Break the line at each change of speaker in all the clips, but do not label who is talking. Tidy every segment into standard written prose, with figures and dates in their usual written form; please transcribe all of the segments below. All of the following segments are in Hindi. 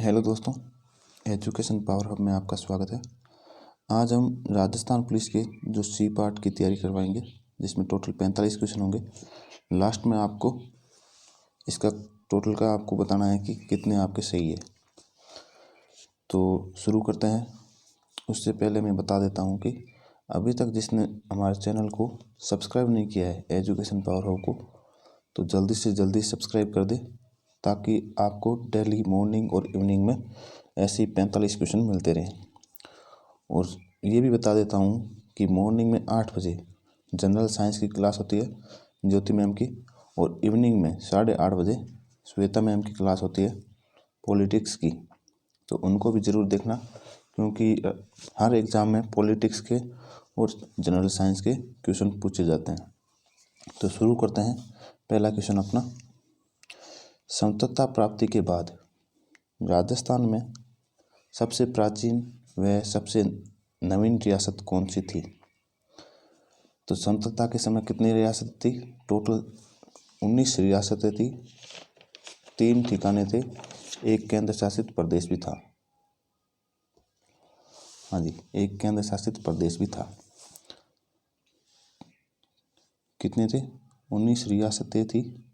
हेलो दोस्तों, एजुकेशन पावर हब में आपका स्वागत है। आज हम राजस्थान पुलिस के जो सी पार्ट की तैयारी करवाएंगे, जिसमें टोटल 45 क्वेश्चन होंगे। लास्ट में आपको इसका टोटल का आपको बताना है कि कितने आपके सही है। तो शुरू करते हैं। उससे पहले मैं बता देता हूँ कि अभी तक जिसने हमारे चैनल को सब्सक्राइब नहीं किया है एजुकेशन पावर हब को, तो जल्दी से जल्दी सब्सक्राइब कर दे, ताकि आपको डेली मॉर्निंग और इवनिंग में ऐसे 45 क्वेश्चन मिलते रहें। और ये भी बता देता हूँ कि मॉर्निंग में 8 बजे जनरल साइंस की क्लास होती है ज्योति मैम की, और इवनिंग में 8:30 बजे श्वेता मैम की क्लास होती है पॉलिटिक्स की। तो उनको भी ज़रूर देखना, क्योंकि हर एग्ज़ाम में पॉलिटिक्स के और जनरल साइंस के क्वेश्चन पूछे जाते हैं। तो शुरू करते हैं। पहला क्वेश्चन अपना, स्वतंत्रता प्राप्ति के बाद राजस्थान में सबसे प्राचीन व सबसे नवीन रियासत कौन सी थी? तो स्वतंत्रता के समय कितनी रियासत थी? टोटल 19 रियासतें थी, 3 ठिकाने थे, एक केंद्र शासित प्रदेश भी था। हाँ जी, एक केंद्र शासित प्रदेश भी था। कितने थे? 19 रियासतें थी,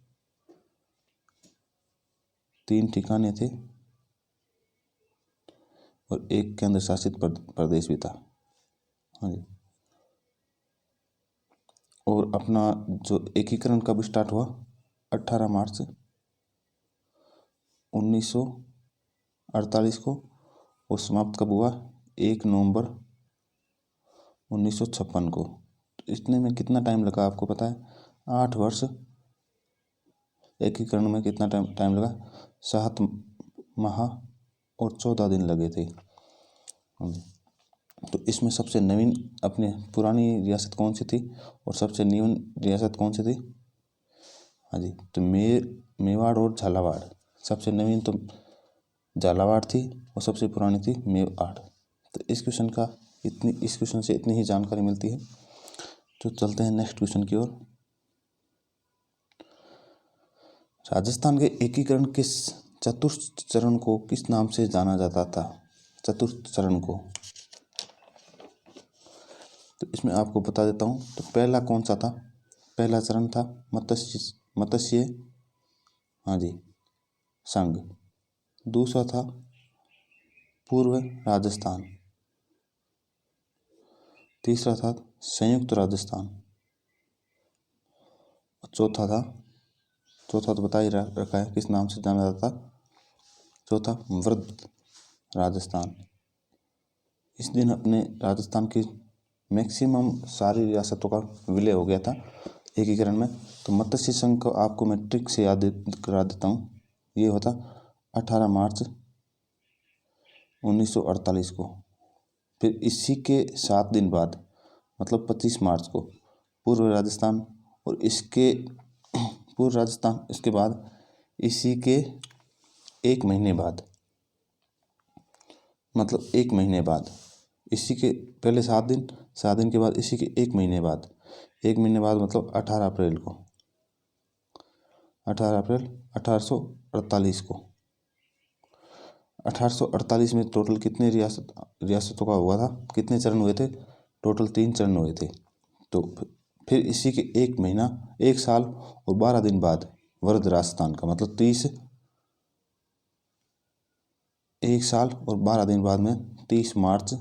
3 ठिकाने थे और एक केंद्र शासित प्रदेश भी था। हाँ जी। और अपना जो एकीकरण कब स्टार्ट हुआ? 18 मार्च 1948 को। और समाप्त कब हुआ? 1 नवंबर 1956 को। तो इतने में कितना टाइम लगा आपको पता है? 8 वर्ष। एकीकरण में कितना टाइम लगा? 7 माह और 14 दिन लगे थे। तो इसमें सबसे नवीन अपने पुरानी रियासत कौन सी थी और सबसे नवीन रियासत कौन सी थी? हाँ जी, तो मेवाड़ और झालावाड़। सबसे नवीन तो झालावाड़ थी और सबसे पुरानी थी मेवाड़। तो इस क्वेश्चन से इतनी ही जानकारी मिलती है। तो चलते हैं नेक्स्ट क्वेश्चन की ओर। राजस्थान के एकीकरण के चतुर्थ चरण को किस नाम से जाना जाता था? चतुर्थ चरण को, तो इसमें आपको बता देता हूँ। तो पहला कौन सा था? पहला चरण था मत्स्य हाँ जी संघ। दूसरा था पूर्व राजस्थान। तीसरा था संयुक्त राजस्थान। चौथा तो बता ही रखा है किस नाम से जाना जाता। चौथा वृद्ध राजस्थान। इस दिन अपने राजस्थान की मैक्सिमम सारी रियासतों का विलय हो गया था एकीकरण में। तो मत्स्य संघ को आपको मैं ट्रिक से याद करा देता हूँ। ये होता 18 मार्च 1948 को। फिर इसी के 7 दिन बाद मतलब 25 मार्च को पूर्व राजस्थान, और इसके पूर्व राजस्थान, इसके बाद इसी के 1 महीने बाद, मतलब 1 महीने बाद, इसी के पहले 7 दिन के बाद इसी के 1 महीने बाद, 1 महीने बाद मतलब 18 अप्रैल को, 18 अप्रैल 1848 को। 1848 में टोटल कितने रियासतों का हुआ था? कितने चरण हुए थे? टोटल 3 चरण हुए थे। तो फिर इसी के 1 महीना, 1 साल और 12 दिन बाद वृद्ध राजस्थान का, मतलब 1 साल और 12 दिन बाद में 30 मार्च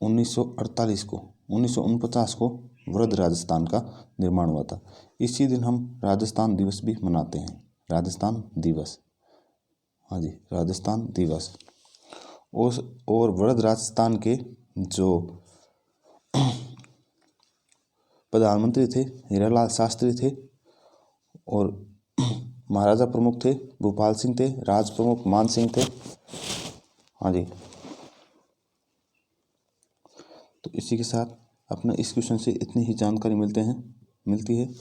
1949 को वृद्ध राजस्थान का निर्माण हुआ था। इसी दिन हम राजस्थान दिवस भी मनाते हैं। राजस्थान दिवस, हाँ जी, राजस्थान दिवस। और वृद्ध राजस्थान के जो प्रधानमंत्री थे हीरालाल शास्त्री थे, और महाराजा प्रमुख थे भूपाल सिंह थे, राज प्रमुख मान सिंह थे। हाँ जी। तो इसी के साथ अपना इस क्वेश्चन से इतनी ही जानकारी मिलती है।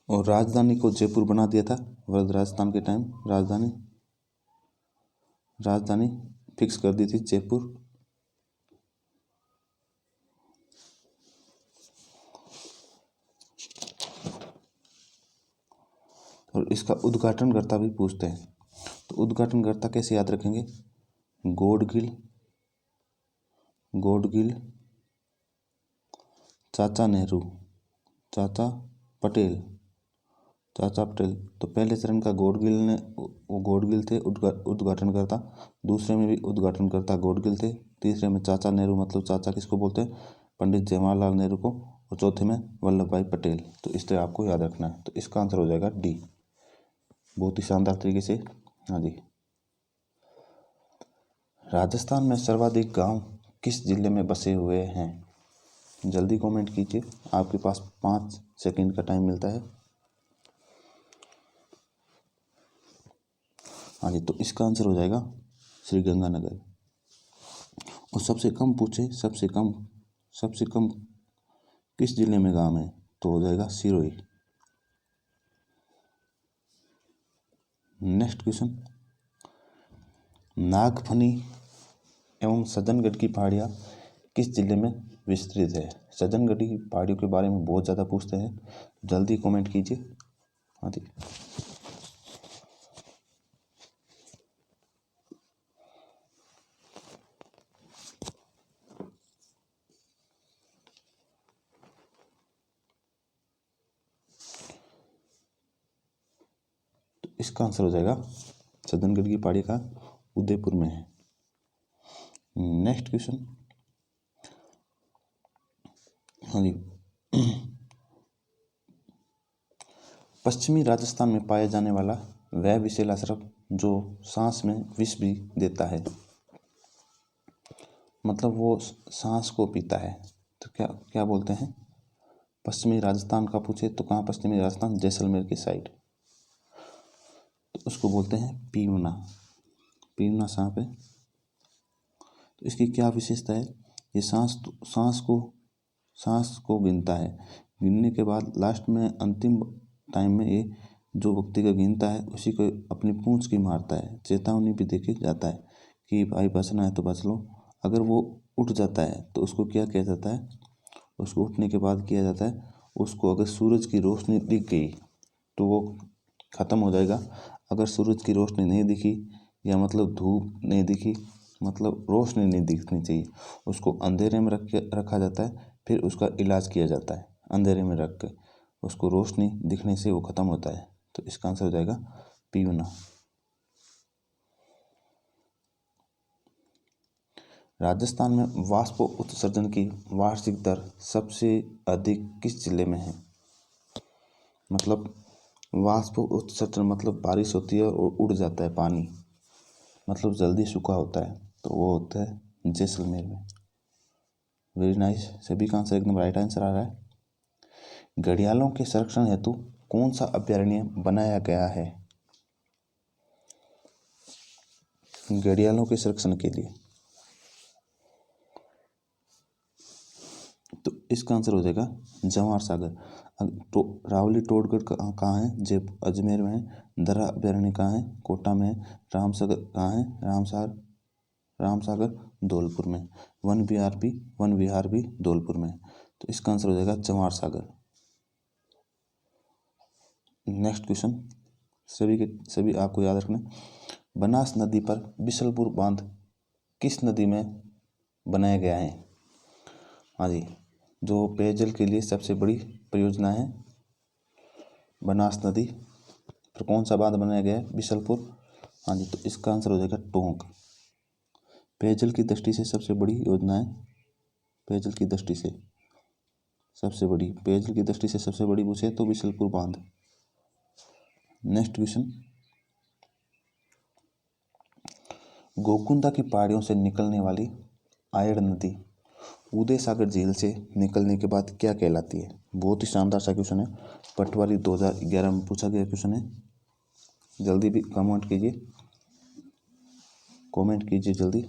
और राजधानी को जयपुर बना दिया था वृद्ध राजस्थान के टाइम। राजधानी फिक्स कर दी थी जयपुर। और इसका उद्घाटनकर्ता भी पूछते हैं। तो उद्घाटनकर्ता कैसे याद रखेंगे? गॉडगिल, चाचा नेहरू, चाचा पटेल। तो पहले चरण का गॉडगिल थे उद्घाटनकर्ता, दूसरे में भी उद्घाटनकर्ता गॉडगिल थे, तीसरे में चाचा नेहरू, मतलब चाचा किसको बोलते हैं? पंडित जवाहरलाल नेहरू को, और चौथे में वल्लभ भाई पटेल। तो इस तरह आपको याद रखना है। तो इसका आंसर हो जाएगा डी। बहुत ही शानदार तरीके से। हाँ जी। राजस्थान में सर्वाधिक गांव किस जिले में बसे हुए हैं? जल्दी कमेंट कीजिए, आपके पास 5 सेकंड का टाइम मिलता है। हाँ जी, तो इसका आंसर हो जाएगा श्रीगंगानगर। और सबसे कम किस जिले में गांव है? तो हो जाएगा सिरोही। नेक्स्ट क्वेश्चन, नागफनी एवं सज्जनगढ़ की पहाड़ियाँ किस जिले में विस्तृत है? सज्जनगढ़ की पहाड़ियों के बारे में बहुत ज़्यादा पूछते हैं, जल्दी कमेंट कीजिए। हाँ जी। तो इसका आंसर हो जाएगा सज्जनगढ़ की पहाड़ी का उदयपुर में है। नेक्स्ट क्वेश्चन, हाँ जी, पश्चिमी राजस्थान में पाया जाने वाला वह विषैला सर्प जो सांस में विष भी देता है, मतलब वो सांस को पीता है, तो क्या बोलते हैं? पश्चिमी राजस्थान का पूछे तो कहाँ पश्चिमी राजस्थान? जैसलमेर की साइड। तो उसको बोलते हैं पीवना सांप है। तो इसकी क्या विशेषता है? ये सांस को गिनता है, गिनने के बाद लास्ट में अंतिम टाइम में ये जो व्यक्ति का गिनता है उसी को अपनी पूंछ की मारता है, चेतावनी भी देके जाता है कि भाई बचना है तो बच लो। अगर वो उठ जाता है तो उसको क्या किया जाता है? उसको उठने के बाद किया जाता है, उसको अगर सूरज की रोशनी दिख गई तो वो ख़त्म हो जाएगा। अगर सूरज की रोशनी नहीं दिखी, या मतलब धूप नहीं दिखी, मतलब रोशनी नहीं दिखनी चाहिए, उसको अंधेरे में रखा जाता है, फिर उसका इलाज किया जाता है। अंधेरे में रख के उसको रोशनी दिखने से वो ख़त्म होता है। तो इसका आंसर हो जाएगा पीवना। राजस्थान में वाष्प उत्सर्जन की वार्षिक दर सबसे अधिक किस जिले में है? मतलब वाष्प उत्सर्जन मतलब बारिश होती है और उड़ जाता है पानी, मतलब जल्दी सूखा होता है, तो वो होता है जैसलमेर में। वेरी नाइस, सभी का आंसर एकदम राइट आंसर आ रहा है। घड़ियालों के संरक्षण हेतु कौन सा अभयारण्य बनाया गया है? घड़ियालों के संरक्षण के लिए, तो इसका आंसर हो जाएगा जवाहर सागर। तो रावली टोडगढ़ कहाँ है? अजमेर में है। दर्रा अभयारण्य कहाँ है? कोटा में है। रामसागर कहाँ है? रामसागर धौलपुर में। वन विहार भी धौलपुर में। तो इसका आंसर हो जाएगा जवाहर सागर। नेक्स्ट क्वेश्चन, सभी आपको याद रखना। बनास नदी पर बिशलपुर बांध किस नदी में बनाया गया है? हाँ जी, जो पेयजल के लिए सबसे बड़ी परियोजना है बनास नदी पर कौन सा बांध बनाया गया है? बिशलपुर। हाँ जी, तो इसका आंसर हो जाएगा टोंक। पेयजल की दृष्टि से सबसे बड़ी योजना है, पेयजल की दृष्टि से सबसे बड़ी पूछे तो बिशलपुर बांध। नेक्स्ट क्वेश्चन, गोकुंदा की पहाड़ियों से निकलने वाली आयड़ नदी उदय सागर झील से निकलने के बाद क्या कहलाती है? बहुत ही शानदार सा क्वेश्चन है, पटवारी 2011 में पूछा गया क्वेश्चन है। जल्दी भी कमेंट कीजिए जल्दी।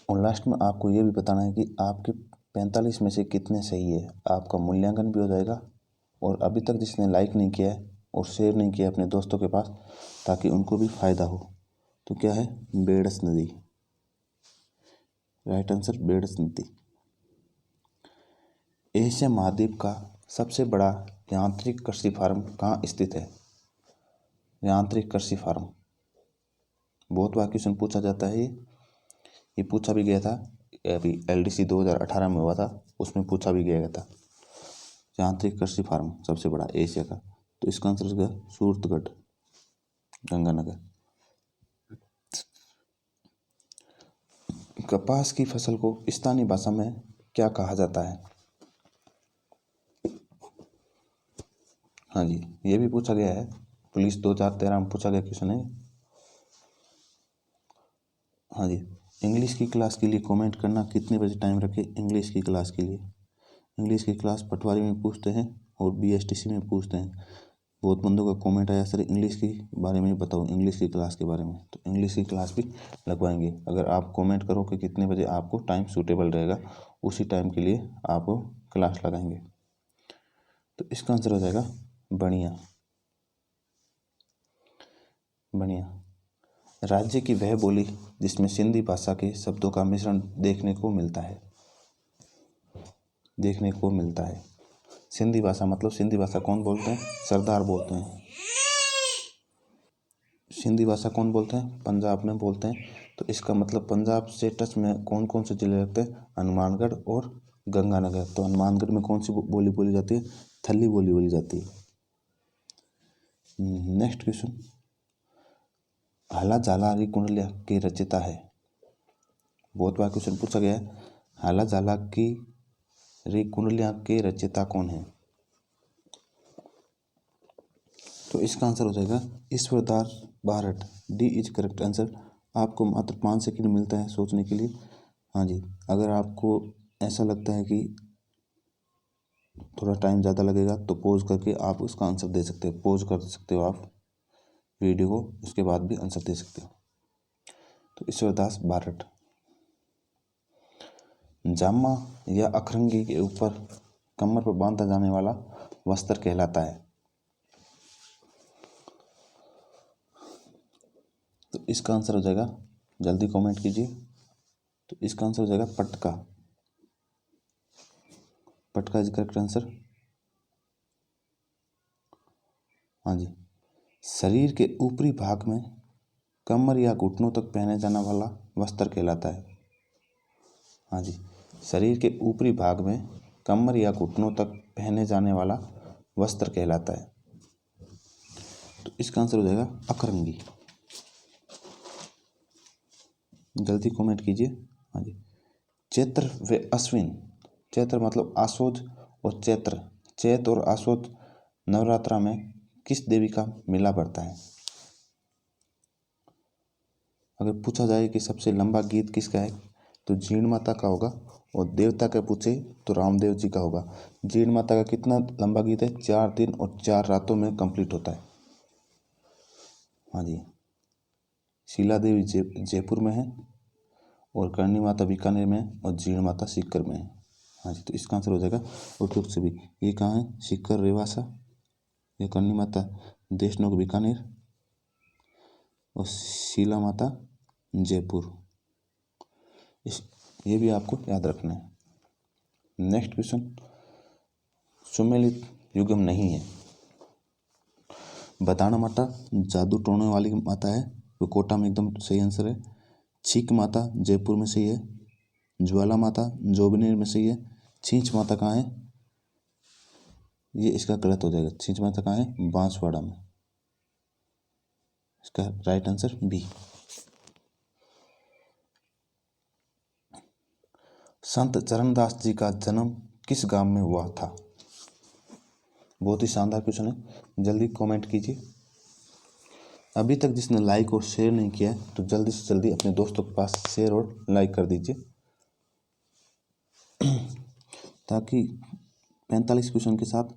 और लास्ट में आपको ये भी बताना है कि आपके 45 में से कितने सही है, आपका मूल्यांकन भी हो जाएगा। और अभी तक जिसने लाइक नहीं किया है और शेयर नहीं किया अपने दोस्तों के पास ताकि उनको भी फ़ायदा हो, तो क्या है? बेडस नदी, राइट आंसर बेडस नदी। एशिया महाद्वीप का सबसे बड़ा यांत्रिक कृषि फार्म कहाँ स्थित है? यांत्रिक कृषि फार्म बहुत बार क्वेश्चन पूछा जाता है। ये पूछा भी गया था, अभी LDC 2018 में हुआ था, उसमें पूछा भी गया था। यांत्रिक कृषि फार्म सबसे बड़ा एशिया का, तो इसका आंसर होगा सूरतगढ़, गंगानगर। कपास की फसल को स्थानीय भाषा में क्या कहा जाता है? हाँ जी, ये भी पूछा गया है, पुलिस 2013 में पूछा गया क्वेश्चन है। हाँ जी, इंग्लिश की क्लास के लिए कमेंट करना, कितने बजे टाइम रखें इंग्लिश की क्लास के लिए? इंग्लिश की क्लास पटवारी में पूछते हैं और BSTC में पूछते हैं। बहुत बंदों का कमेंट आया, सर इंग्लिश के बारे में बताओ, इंग्लिश की क्लास के बारे में, तो इंग्लिश की क्लास भी लगवाएंगे। अगर आप कमेंट करो कि कितने बजे आपको टाइम सूटेबल रहेगा, उसी टाइम के लिए आपको क्लास लगाएंगे। तो इसका आंसर हो जाएगा बढ़िया। राज्य की वह बोली जिसमें सिंधी भाषा के शब्दों का मिश्रण देखने को मिलता है। सिंधी भाषा मतलब, सिंधी भाषा कौन बोलते हैं? सरदार बोलते हैं। सिंधी भाषा कौन बोलते हैं? पंजाब में बोलते हैं। तो इसका मतलब पंजाब से टच में कौन कौन से जिले लगते हैं? हनुमानगढ़ और गंगानगर। तो हनुमानगढ़ में कौन सी बोली बोली जाती है? थल्ली बोली बोली जाती है। नेक्स्ट क्वेश्चन, हाला झाला री कुंडलिया की रचयिता है? बहुत बार क्वेश्चन पूछा गया है, हाला झाला की री कुंडलिया के रचयिता कौन है? तो इसका आंसर हो जाएगा Ishwardas Barhat. D is correct answer. आपको मात्र 5 सेकंड मिलता है सोचने के लिए। हाँ जी, अगर आपको ऐसा लगता है कि थोड़ा टाइम ज़्यादा लगेगा तो पॉज करके आप उसका आंसर दे सकते हो। पॉज कर सकते हो आप वीडियो को, उसके बाद भी आंसर दे सकते हो। तो ईश्वरदास बारट। जामा या अखरंगी के ऊपर कमर पर बांधा जाने वाला वस्त्र कहलाता है? तो इसका आंसर हो जाएगा, जल्दी कमेंट कीजिए, तो इसका आंसर हो जाएगा पटका। पटका इज करेक्ट आंसर। हाँ जी, शरीर के ऊपरी भाग में कमर या घुटनों तक पहने जाने वाला वस्त्र कहलाता है? हाँ जी, शरीर के ऊपरी भाग में कमर या घुटनों तक पहने जाने वाला वस्त्र कहलाता है। तो इसका आंसर हो जाएगा अखरंगी। जल्दी कमेंट कीजिए। हाँ जी, चैत्र व अश्विन, चैत्र मतलब आसोज और चैत्र, चैत और आसोज नवरात्रा में किस देवी का मेला पड़ता है? अगर पूछा जाए कि सबसे लंबा गीत किसका है, तो जीण माता का होगा। और देवता का पूछे तो रामदेव जी का होगा। जीण माता का कितना लंबा गीत है? 4 दिन और 4 रातों में कंप्लीट होता है। हाँ जी, शीला देवी जयपुर में है, और करणी माता बीकानेर में है, और जीण माता सीकर में है। हाँ जी, तो इसका आंसर हो जाएगा उपयुक्त सभी। ये कहाँ है? सीकर रेवासा, ये करणी माता देशनोक बीकानेर, और शीला माता जयपुर। ये भी आपको याद रखना है। नेक्स्ट क्वेश्चन, सुमेलित युगम नहीं है? बताना माता जादू टोने वाली माता है, वो कोटा में एकदम सही आंसर है। छीक माता जयपुर में सही है। ज्वाला माता जोबनेर में सही है। छींच माता कहाँ है? ये इसका गलत हो जाएगा। छींच माता कहाँ है? बांसवाड़ा में। इसका राइट आंसर बी। संत चरणदास जी का जन्म किस गांव में हुआ था? बहुत ही शानदार क्वेश्चन है, जल्दी कमेंट कीजिए। अभी तक जिसने लाइक और शेयर नहीं किया है तो जल्दी से जल्दी अपने दोस्तों के पास शेयर और लाइक कर दीजिए, ताकि 45 क्वेश्चन के साथ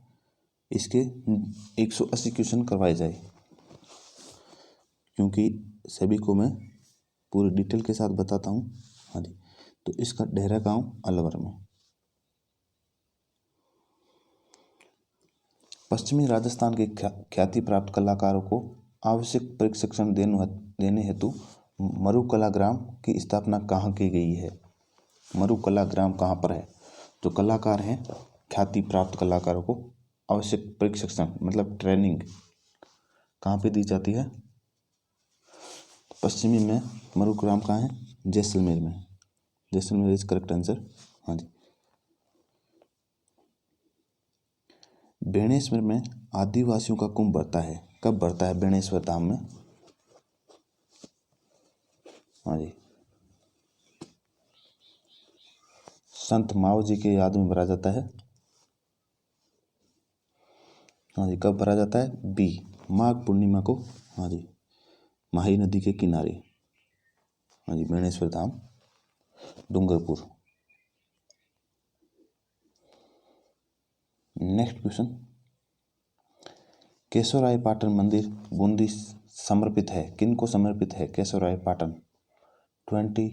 इसके 180 क्वेश्चन करवाए जाए, क्योंकि सभी को मैं पूरी डिटेल के साथ बताता हूँ। हाँ जी, तो इसका डेरा गांव अलवर में। पश्चिमी राजस्थान के ख्याति प्राप्त कलाकारों को आवश्यक प्रशिक्षण देने हेतु मरुकला ग्राम की स्थापना कहाँ की गई है? मरुकला ग्राम कहाँ पर है? जो कलाकार हैं, ख्याति प्राप्त कलाकारों को आवश्यक प्रशिक्षण मतलब ट्रेनिंग कहाँ पे दी जाती है? पश्चिमी में मरुग्राम कहाँ है? जैसलमेर में। Jaisalmer is correct answer. हाँ जी। बेणेश्वर में आदिवासियों का कुंभ भरता है, कब भरता है बेणेश्वर धाम में? हाँ जी, संत माओ जी के याद में भरा जाता है। हाँ जी, कब भरा जाता है? बी, माघ पूर्णिमा को। हाँ जी, माही नदी के किनारे। हाँ जी, बेणेश्वर धाम डूंगरपुर। नेक्स्ट क्वेश्चन, केशवराय पाटन मंदिर बूंदी समर्पित है, किन को समर्पित है केशवराय पाटन? 22।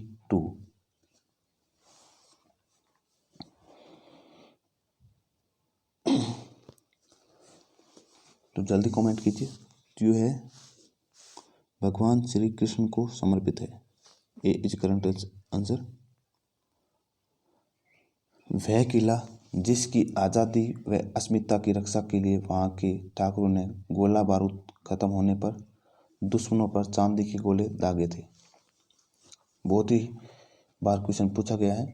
तो जल्दी कमेंट कीजिए। जो है भगवान श्री कृष्ण को समर्पित है। ए इज करेक्ट आंसर। वह किला जिसकी आज़ादी व अस्मिता की रक्षा के लिए वहाँ के ठाकुरों ने गोला बारूद खत्म होने पर दुश्मनों पर चांदी के गोले दागे थे। बहुत ही बार क्वेश्चन पूछा गया है।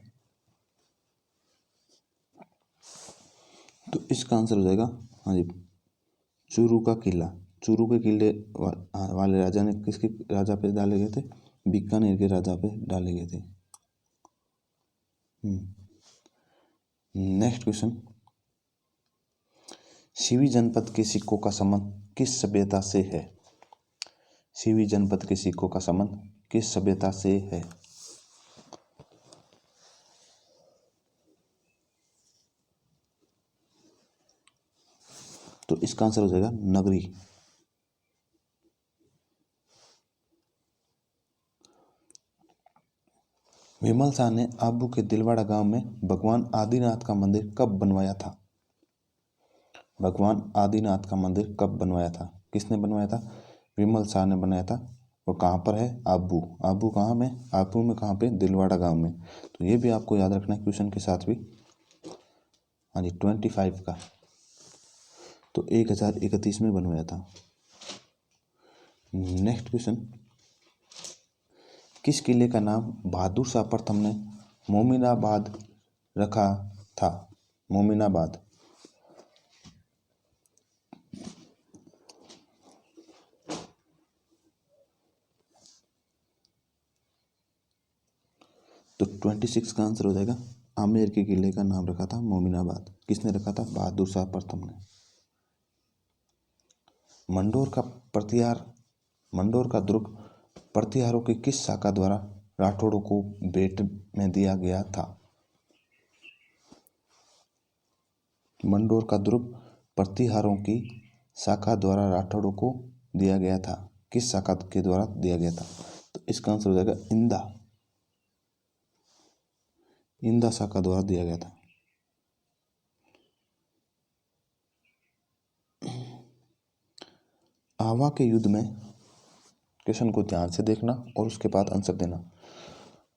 तो इसका आंसर हो जाएगा हाँ जी, चूरू का किला। चूरू के किले वाले राजा ने किसके राजा पे डाले गए थे? बीकानेर के राजा पे डाले गए थे। नेक्स्ट क्वेश्चन, सीवी जनपद के सिक्कों का संबंध किस सभ्यता से है? सीवी जनपद के सिक्कों का संबंध किस सभ्यता से है? तो इसका आंसर हो जाएगा नगरी। विमल शाह ने आबू के दिलवाड़ा गांव में भगवान आदिनाथ का मंदिर कब बनवाया था? भगवान आदिनाथ का मंदिर कब बनवाया था? किसने बनवाया था? विमल शाह ने बनाया था। और कहाँ पर है? आबू। आबू कहाँ में? आबू में कहाँ पे? दिलवाड़ा गांव में। तो ये भी आपको याद रखना है क्वेश्चन के साथ भी। हाँ जी, 25 का। तो 1031 में बनवाया था। नेक्स्ट क्वेश्चन, किस किले का नाम बहादुर शाह प्रथम ने मोमिनाबाद रखा था? मोमिनाबाद। तो 26 का आंसर हो जाएगा आमेर के किले का नाम रखा था मोमिनाबाद। किसने रखा था? बहादुर शाह प्रथम ने। मंडोर का दुर्ग प्रतिहारों की किस शाखा द्वारा राठौड़ों को भेंट में दिया गया था? मंडोर का दुर्ग प्रतिहारों की शाखा द्वारा राठौड़ों को दिया गया था। किस शाखा के द्वारा दिया गया था? तो इसका आंसर हो जाएगा इंदा शाखा द्वारा दिया गया था। आवा के युद्ध में, क्वेश्चन को ध्यान से देखना और उसके बाद आंसर देना।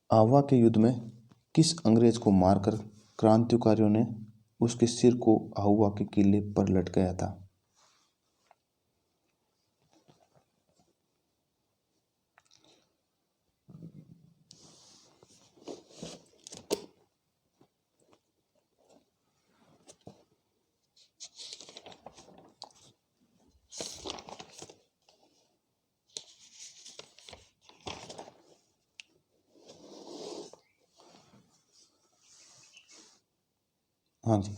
आवा के युद्ध में किस अंग्रेज को मारकर क्रांतिकारियों ने उसके सिर को आहुआ के किले पर लटकाया था? हाँ जी,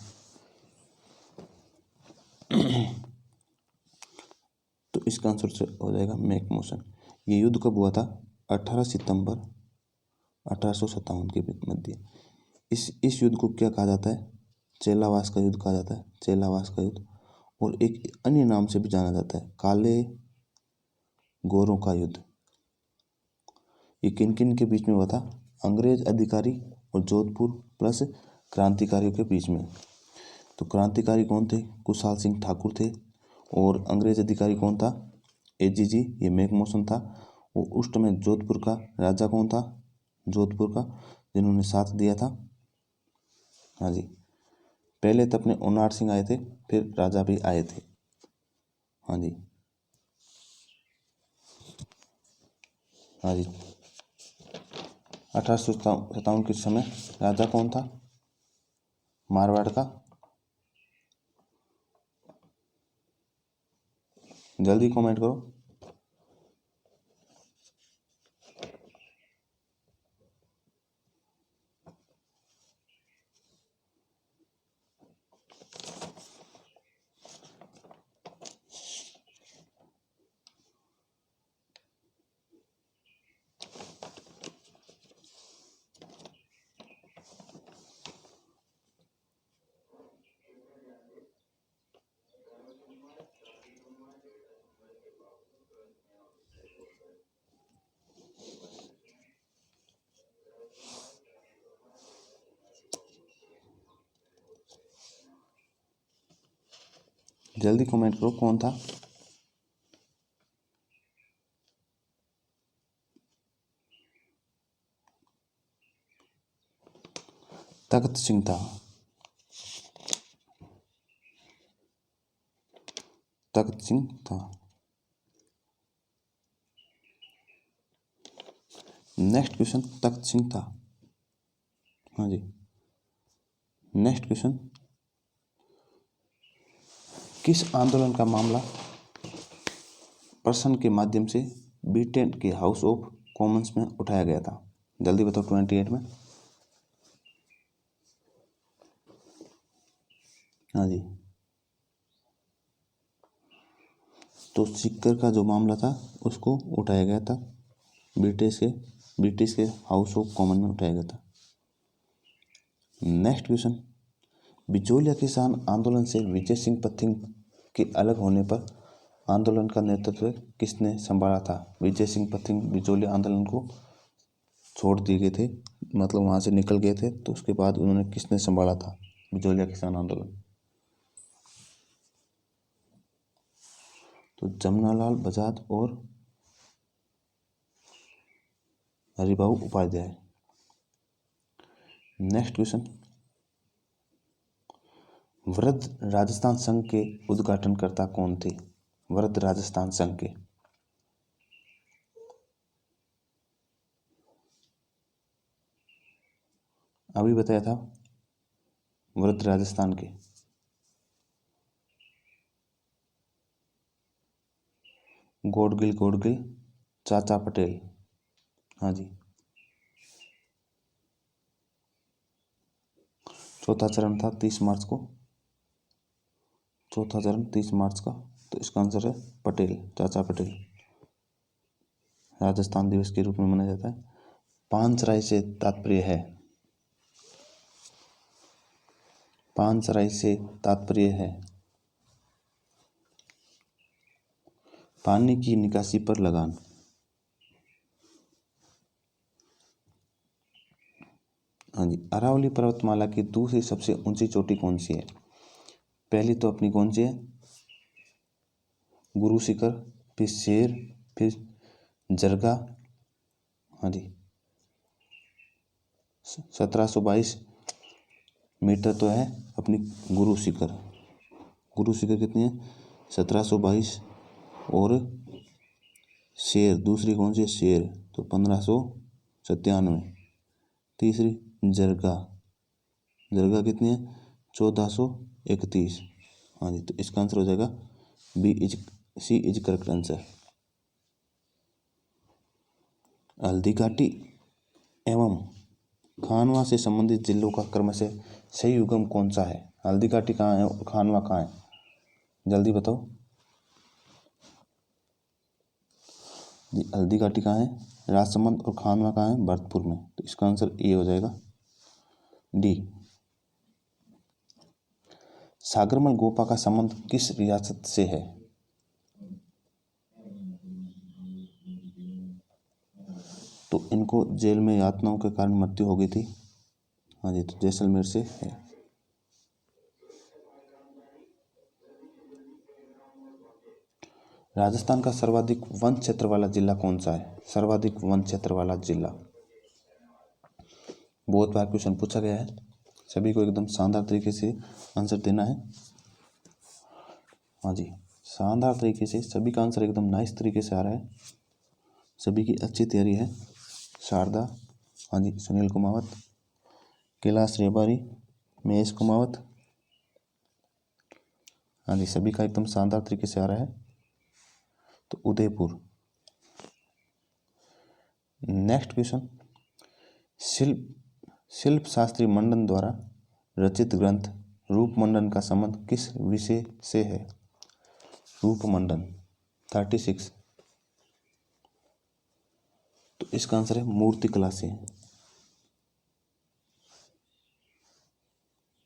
तो इसका आंसर हो जाएगा मैकमोहन। ये युद्ध कब हुआ था? 18 सितंबर 1857 के मध्य। इस युद्ध को क्या कहा जाता है? चेलावास का युद्ध कहा जाता है। चेलावास का युद्ध। और एक अन्य नाम से भी जाना जाता है, काले गोरों का युद्ध। ये किन किन के बीच में हुआ था? अंग्रेज अधिकारी और जोधपुर प्लस क्रांतिकारियों के बीच में। तो क्रांतिकारी कौन थे? कुशाल सिंह ठाकुर थे। और अंग्रेज अधिकारी कौन था? एजीजी, ये मैकमोहन था। और उस समय जोधपुर का राजा कौन था? जोधपुर का जिन्होंने साथ दिया था। हाँ जी, पहले तो अपने ओनार सिंह आए थे, फिर राजा भी आए थे। हाँ जी, हाँ जी। 1857 के समय राजा कौन था मारवाड़ का? जल्दी कमेंट करो। जल्दी कमेंट करो कौन था? तख्त सिंह था। तख्त सिंह था। नेक्स्ट क्वेश्चन, तख्त सिंह था। हाँ जी। नेक्स्ट क्वेश्चन, किस आंदोलन का मामला प्रश्न के माध्यम से ब्रिटेन के हाउस ऑफ कॉमन्स में उठाया गया था? जल्दी बताओ। 28 में। हाँ जी। तो सीकर का जो मामला था उसको उठाया गया था ब्रिटिश के हाउस ऑफ कॉमन में उठाया गया था। नेक्स्ट क्वेश्चन, बिचौलिया किसान आंदोलन से विजय सिंह पथिक के अलग होने पर आंदोलन का नेतृत्व किसने संभाला था? विजय सिंह पथिक बिचौलिया आंदोलन को छोड़ दिए गए थे, मतलब वहां से निकल गए थे, तो उसके बाद उन्होंने किसने संभाला था बिचौलिया किसान आंदोलन? तो जमनालाल बजाज और हरिभाऊ उपाध्याय। नेक्स्ट क्वेश्चन, वृद्ध राजस्थान संघ के उद्घाटनकर्ता कौन थे? वृद्ध राजस्थान संघ के। अभी बताया था वृद्ध राजस्थान के। गोडगिल चाचा पटेल। हाँ जी। चौथा चरण था 30 मार्च को। चौथा चरण 30 मार्च का, तो इसका आंसर है पटेल, चाचा पटेल। राजस्थान दिवस के रूप में मनाया जाता है। पानसराय से तात्पर्य है, पानसराय से तात्पर्य है पानी की निकासी पर लगान। हाँ जी। अरावली पर्वतमाला की दूसरी सबसे ऊंची चोटी कौन सी है? पहली तो अपनी कौन सी है? गुरु शिखर, फिर शेर, फिर जरगा। हाँ जी। 1722 मीटर तो है अपनी गुरु शिखर। गुरु शिखर कितनी है? 1722। और शेर दूसरी कौन सी है? शेर तो 1597। तीसरी जरगा, जरगा कितनी है? 1431। हाँ जी। तो इसका आंसर हो जाएगा सी is correct answer. Haldi Ghati एवं खानवा से संबंधित जिलों का क्रमशः सही उगम कौन सा है? हल्दी घाटी कहाँ है और खानवा कहाँ है? जल्दी बताओ जी। हल्दी घाटी कहाँ है? राजसमंद। और खानवा कहाँ है? भरतपुर में। तो इसका आंसर ए हो जाएगा, डी। सागरमल गोपा का संबंध किस रियासत से है? तो इनको जेल में यातनाओं के कारण मृत्यु हो गई थी। हाँ जी। तो जैसलमेर से है। राजस्थान का सर्वाधिक वन क्षेत्र वाला जिला कौन सा है? सर्वाधिक वन क्षेत्र वाला जिला। बहुत बार क्वेश्चन पूछा गया है, सभी को एकदम शानदार तरीके से आंसर देना है। हाँ जी, शानदार तरीके से सभी का आंसर एकदम नाइस तरीके से आ रहा है, सभी की अच्छी तैयारी है। शारदा, हाँ जी, सुनील कुमावत, कैलाश रेबारी, महेश कुमावत, हाँ जी, सभी का एकदम शानदार तरीके से आ रहा है। तो उदयपुर। नेक्स्ट क्वेश्चन, शिल्प शास्त्री मंडन द्वारा रचित ग्रंथ रूपमंडन का संबंध किस विषय से है? रूपमंडन 36। तो इसका आंसर है मूर्तिकला से।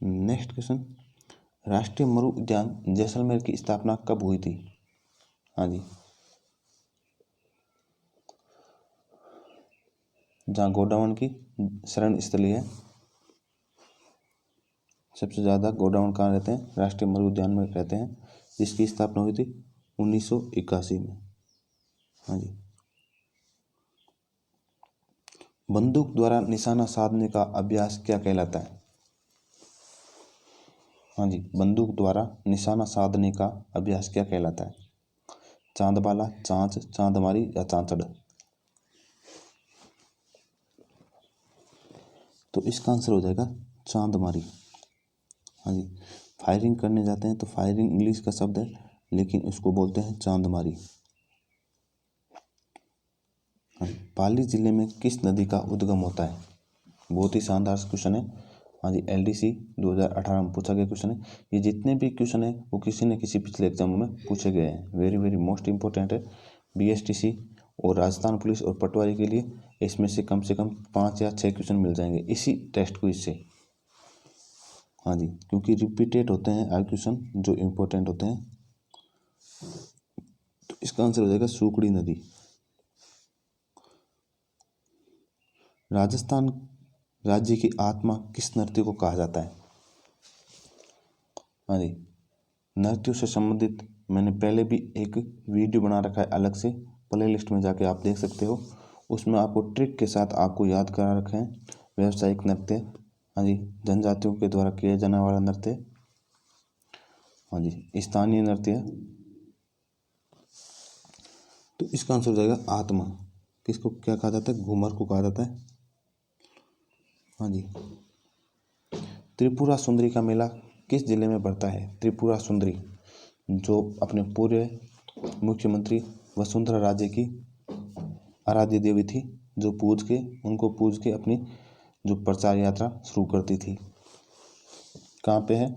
नेक्स्ट क्वेश्चन, राष्ट्रीय मरु उद्यान जैसलमेर की स्थापना कब हुई थी? हाँ जी, जहाँ गोडावण की शरण स्थली है, सबसे ज़्यादा गोडावण कहाँ रहते हैं? राष्ट्रीय मरु उद्यान में रहते हैं, जिसकी स्थापना हुई थी 1981 में। हाँ जी, बंदूक द्वारा निशाना साधने का अभ्यास क्या कहलाता है? हाँ जी, बंदूक द्वारा निशाना साधने का अभ्यास क्या कहलाता है? चांदबाला, चांच, चांदमारी या चांचड़? तो इसका आंसर हो जाएगा चांदमारी। हाँ जी, फायरिंग करने जाते हैं तो फायरिंग इंग्लिश का शब्द है, लेकिन उसको बोलते हैं चांदमारी। हाँ, पाली जिले में किस नदी का उद्गम होता है? बहुत ही शानदार क्वेश्चन है। हाँ जी, LDC 2018 में पूछा गया क्वेश्चन है। ये जितने भी क्वेश्चन है वो किसी न किसी पिछले एग्जामों में पूछे गए हैं। वेरी वेरी मोस्ट इंपॉर्टेंट है। BSTC और राजस्थान पुलिस और पटवारी के लिए इसमें से कम 5 या 6 क्वेश्चन मिल जाएंगे इसी टेस्ट क्विज से। हाँ जी, क्योंकि रिपीटेड होते हैं हर क्वेश्चन जो इम्पोर्टेंट होते हैं। तो इसका आंसर हो जाएगा सुकड़ी नदी। राजस्थान राज्य की आत्मा किस नृत्य को कहा जाता है? हाँ जी, नृत्यों से संबंधित मैंने पहले भी एक वीडियो बना रखा है अलग से, प्ले लिस्ट में जाके आप देख सकते हो। उसमें आपको ट्रिक के साथ आपको याद करा रखे हैं व्यावसायिक नृत्य, हाँ जी, जनजातियों के द्वारा किया जाने वाला नृत्य, हाँ जी, स्थानीय नृत्य। तो इसका आंसर हो जाएगा आत्मा। किसको क्या कहा जाता है? घूमर को कहा जाता है। हाँ जी, त्रिपुरा सुंदरी का मेला किस जिले में पड़ता है? त्रिपुरा सुंदरी जो अपने पूरे मुख्यमंत्री वसुंधरा राजे की आराध्य देवी थी, जो उनको पूज के अपनी जो प्रचार यात्रा शुरू करती थी। कहाँ पे है?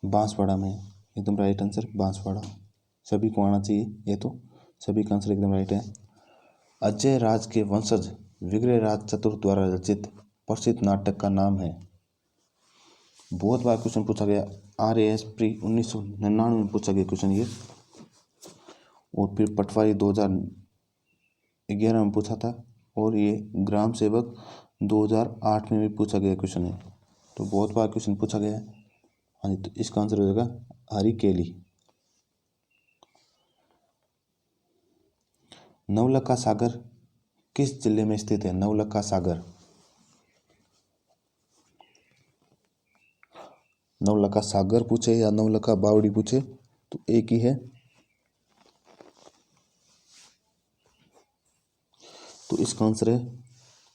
बांसवाड़ा में। एकदम राइट आंसर बांसवाड़ा। सभी को आना चाहिए ये, तो सभी का आंसर एकदम राइट है। अजय राज के वंशज विग्रहराज चतुर्थ द्वारा रचित प्रसिद्ध नाटक का नाम है? बहुत बार क्वेश्चन पूछा गया, RAS प्री 1999 में पूछा गया क्वेश्चन ये, और फिर पटवारी 2011 में पूछा था, और ये ग्राम सेवक 2008 में भी पूछा गया क्वेश्चन है। तो बहुत बार क्वेश्चन पूछा गया है। हाँ जी, तो इसका आंसर हो जाएगा हरिकेली। नवलखा सागर किस जिले में स्थित है? नवलखा सागर, नवलखा सागर पूछे या नवलखा बावड़ी पूछे तो एक ही है। तो इसका आंसर है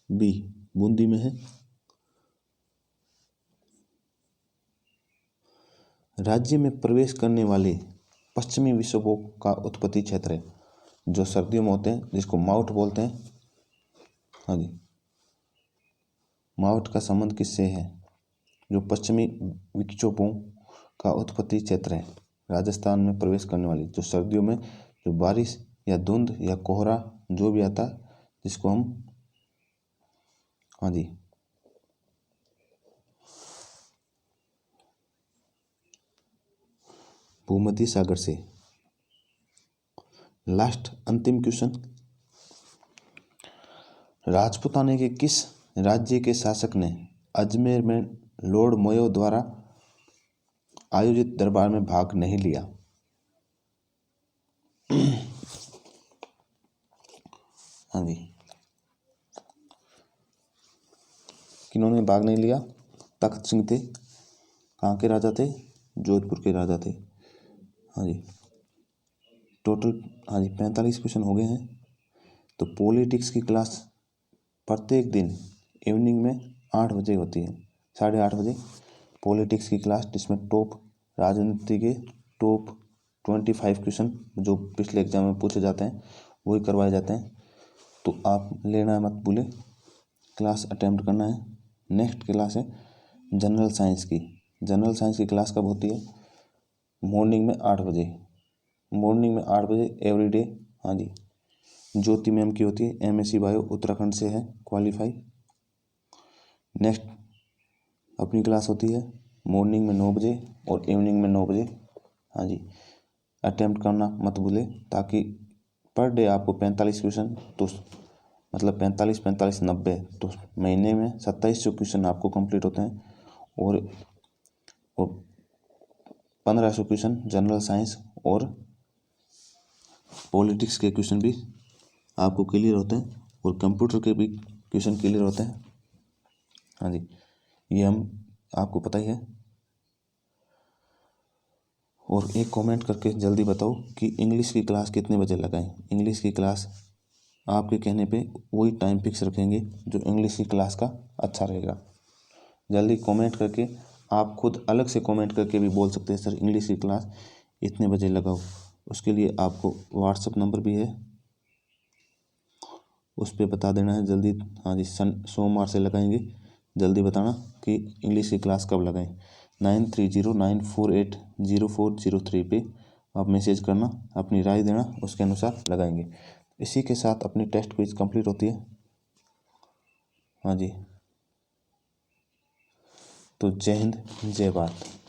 बी, बूंदी में है। राज्य में प्रवेश करने वाले पश्चिमी विक्षोभों का उत्पत्ति क्षेत्र है, जो सर्दियों में होते हैं, जिसको माउट बोलते हैं। हाँ जी, माउट का संबंध किससे है? जो पश्चिमी विक्षोभों का उत्पत्ति क्षेत्र है, राजस्थान में प्रवेश करने वाली, जो सर्दियों में जो बारिश या धुंध या कोहरा जो भी आता है, जिसको हम, हाँ जी, भूमध्य सागर से। लास्ट अंतिम क्वेश्चन, राजपूताने के किस राज्य के शासक ने अजमेर में लॉर्ड मोयो द्वारा आयोजित दरबार में भाग नहीं लिया? हाँ जी, किन्होंने भाग नहीं लिया? तख्त सिंह थे। कहाँ के राजा थे? जोधपुर के राजा थे। हाँ जी, टोटल हाँ जी 45 क्वेश्चन हो गए हैं। तो पॉलिटिक्स की क्लास प्रत्येक दिन इवनिंग में 8 बजे होती है, 8:30 बजे पॉलिटिक्स की क्लास, जिसमें टॉप राजनीति के टॉप 25 क्वेश्चन जो पिछले एग्जाम में पूछे जाते हैं वही करवाए जाते हैं। तो आप लेना मत भूलें, क्लास अटेम्प्ट करना है। नेक्स्ट क्लास है जनरल साइंस की। जनरल साइंस की क्लास कब होती है? मॉर्निंग में 8 बजे, मॉर्निंग में 8 बजे एवरीडे। हाँ जी, ज्योति मैम की होती है, MSc बायो, उत्तराखंड से है, क्वालिफाई। नेक्स्ट अपनी क्लास होती है मॉर्निंग में 9 बजे और इवनिंग में 9 बजे। हाँ जी, अटेम्प्ट करना मत भूलें, ताकि पर डे आपको 45 क्वेश्चन, तो मतलब 45 45 90, तो महीने में 2700 क्वेश्चन आपको कंप्लीट होते हैं। और 1500 क्वेश्चन जनरल साइंस और पॉलिटिक्स के क्वेश्चन भी आपको क्लियर होते हैं, और कंप्यूटर के भी क्वेश्चन क्लियर होते हैं। हाँ जी, ये हम आपको पता ही है। और एक कमेंट करके जल्दी बताओ कि इंग्लिश की क्लास कितने बजे लगाएं। इंग्लिश की क्लास आपके कहने पे वही टाइम फिक्स रखेंगे जो इंग्लिश की क्लास का अच्छा रहेगा। जल्दी कमेंट करके, आप खुद अलग से कमेंट करके भी बोल सकते हैं सर इंग्लिश की क्लास इतने बजे लगाओ। उसके लिए आपको व्हाट्सअप नंबर भी है, उस पर बता देना है जल्दी। हाँ जी, सोमवार से लगाएंगे, जल्दी बताना कि इंग्लिश की क्लास कब लगाएं। 9309480403 पे आप मैसेज करना, अपनी राय देना, उसके अनुसार लगाएंगे। इसी के साथ अपनी टेस्ट क्विज कंप्लीट होती है। हाँ जी, तो जय हिंद, जय भारत।